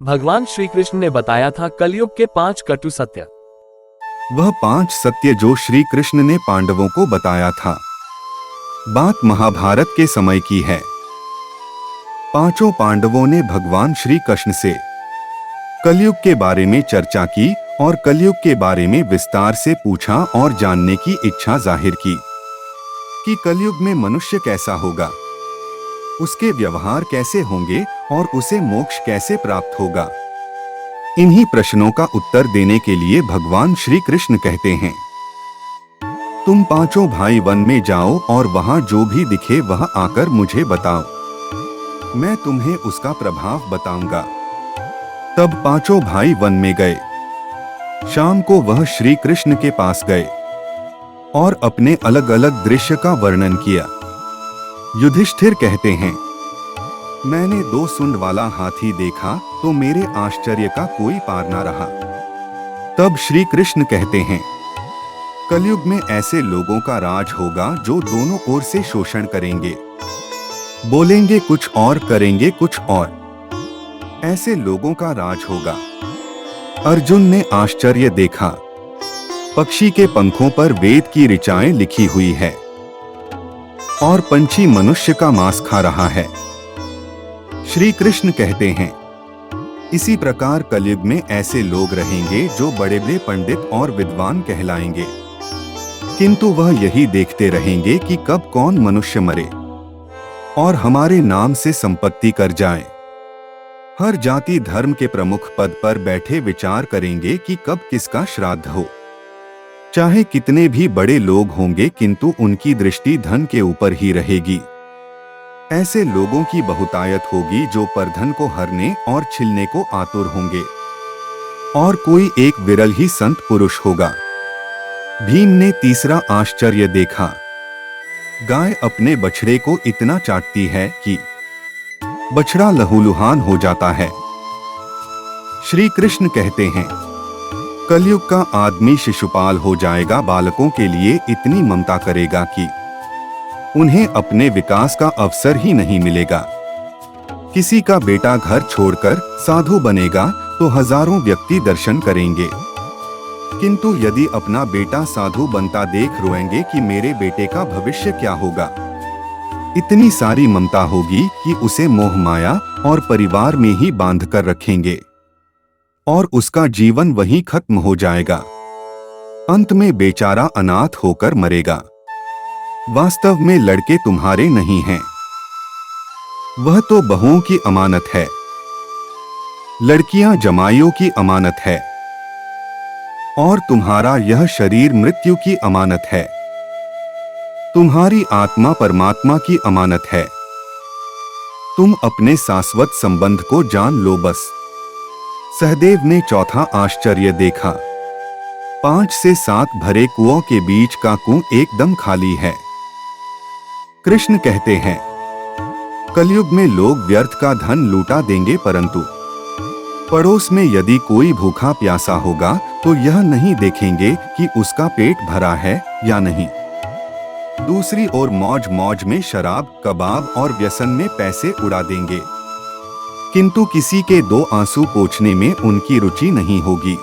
भगवान श्री कृष्ण ने बताया था कलयुग के 5 कटु सत्य। वह 5 सत्य जो श्री कृष्ण ने पांडवों को बताया था, बात महाभारत के समय की है। पांचों पांडवों ने भगवान श्री कृष्ण से कलयुग के बारे में चर्चा की और कलयुग के बारे में विस्तार से पूछा और जानने की इच्छा जाहिर की कि कलयुग में मनुष्य कैसा होगा, उसके व्यवहार कैसे होंगे और उसे मोक्ष कैसे प्राप्त होगा। इन्हीं प्रश्नों का उत्तर देने के लिए भगवान श्री कृष्ण कहते हैं, तुम पांचों भाई वन में जाओ और वहां जो भी दिखे वह आकर मुझे बताओ, मैं तुम्हें उसका प्रभाव बताऊंगा। तब पांचों भाई वन में गए। शाम को वह श्री कृष्ण के पास गए और अपने अलग अलग दृश्य का वर्णन किया। युधिष्ठिर कहते हैं, मैंने 2 सूंड वाला हाथी देखा तो मेरे आश्चर्य का कोई पार न रहा। तब श्री कृष्ण कहते हैं, कलयुग में ऐसे लोगों का राज होगा जो दोनों ओर से शोषण करेंगे, बोलेंगे कुछ और करेंगे कुछ और, ऐसे लोगों का राज होगा। अर्जुन ने आश्चर्य देखा, पक्षी के पंखों पर वेद की ऋचाएं लिखी हुई है और पंछी मनुष्य का मांस खा रहा है। श्री कृष्ण कहते हैं, इसी प्रकार कलयुग में ऐसे लोग रहेंगे जो बड़े बड़े पंडित और विद्वान कहलाएंगे, किंतु वह यही देखते रहेंगे कि कब कौन मनुष्य मरे और हमारे नाम से संपत्ति कर जाए। हर जाति धर्म के प्रमुख पद पर बैठे विचार करेंगे कि कब किसका श्राद्ध हो। चाहे कितने भी बड़े लोग होंगे किंतु उनकी दृष्टि धन के ऊपर ही रहेगी। ऐसे लोगों की बहुतायत होगी जो परधन को हरने और छिलने को आतुर होंगे और कोई एक विरल ही संत पुरुष होगा। भीम ने तीसरा आश्चर्य देखा, गाय अपने बछड़े को इतना चाटती है कि बछड़ा लहूलुहान हो जाता है। श्री कृष्ण कहते हैं, कलयुग का आदमी शिशुपाल हो जाएगा, बालकों के लिए इतनी ममता करेगा कि उन्हें अपने विकास का अवसर ही नहीं मिलेगा। किसी का बेटा घर छोड़कर साधु बनेगा तो हजारों व्यक्ति दर्शन करेंगे, किंतु यदि अपना बेटा साधु बनता देख रोएंगे कि मेरे बेटे का भविष्य क्या होगा। इतनी सारी ममता होगी कि उसे मोह माया और परिवार में ही बांध कर रखेंगे और उसका जीवन वहीं खत्म हो जाएगा। अंत में बेचारा अनाथ होकर मरेगा। वास्तव में लड़के तुम्हारे नहीं हैं, वह तो बहुओं की अमानत है। लड़कियां जमाइयों की अमानत है और तुम्हारा यह शरीर मृत्यु की अमानत है। तुम्हारी आत्मा परमात्मा की अमानत है। तुम अपने शाश्वत संबंध को जान लो बस। सहदेव ने चौथा आश्चर्य देखा, 5 से 7 भरे कुओं के बीच का कुआं एकदम खाली है। कृष्ण कहते हैं, कलयुग में लोग व्यर्थ का धन लूटा देंगे, परंतु पड़ोस में यदि कोई भूखा प्यासा होगा तो यह नहीं देखेंगे कि उसका पेट भरा है या नहीं। दूसरी ओर मौज मौज में शराब, कबाब और व्यसन में पैसे उड़ा देंगे, किंतु किसी के 2 आंसू पोंछने में उनकी रुचि नहीं होगी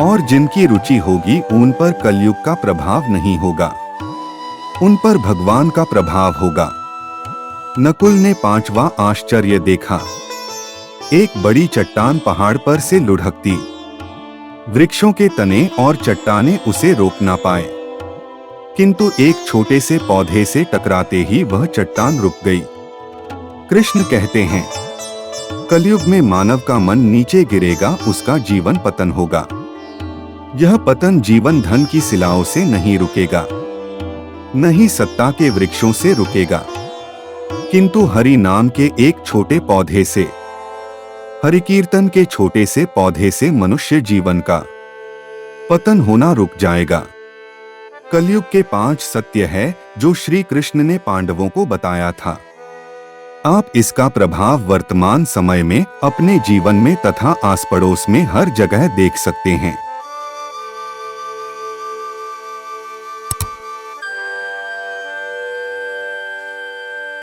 और जिनकी रुचि होगी उन पर कलयुग का प्रभाव नहीं होगा, उन पर भगवान का प्रभाव होगा। नकुल ने 5वां आश्चर्य देखा, एक बड़ी चट्टान पहाड़ पर से लुढ़कती, वृक्षों के तने और चट्टानें उसे रोक ना पाए, किंतु एक छोटे से पौधे से टकराते ही वह चट्टान रुक गई। कृष्ण कहते हैं, कलयुग में मानव का मन नीचे गिरेगा, उसका जीवन पतन होगा। यह पतन जीवन धन की शिलाओं से नहीं रुकेगा, नहीं सत्ता के वृक्षों से रुकेगा, किंतु हरि नाम के एक छोटे पौधे से, हरि कीर्तन के छोटे से पौधे से मनुष्य जीवन का पतन होना रुक जाएगा। कलयुग के 5 सत्य है जो श्री कृष्ण ने पांडवों को बताया था। आप इसका प्रभाव वर्तमान समय में अपने जीवन में तथा आस पड़ोस में हर जगह देख सकते हैं।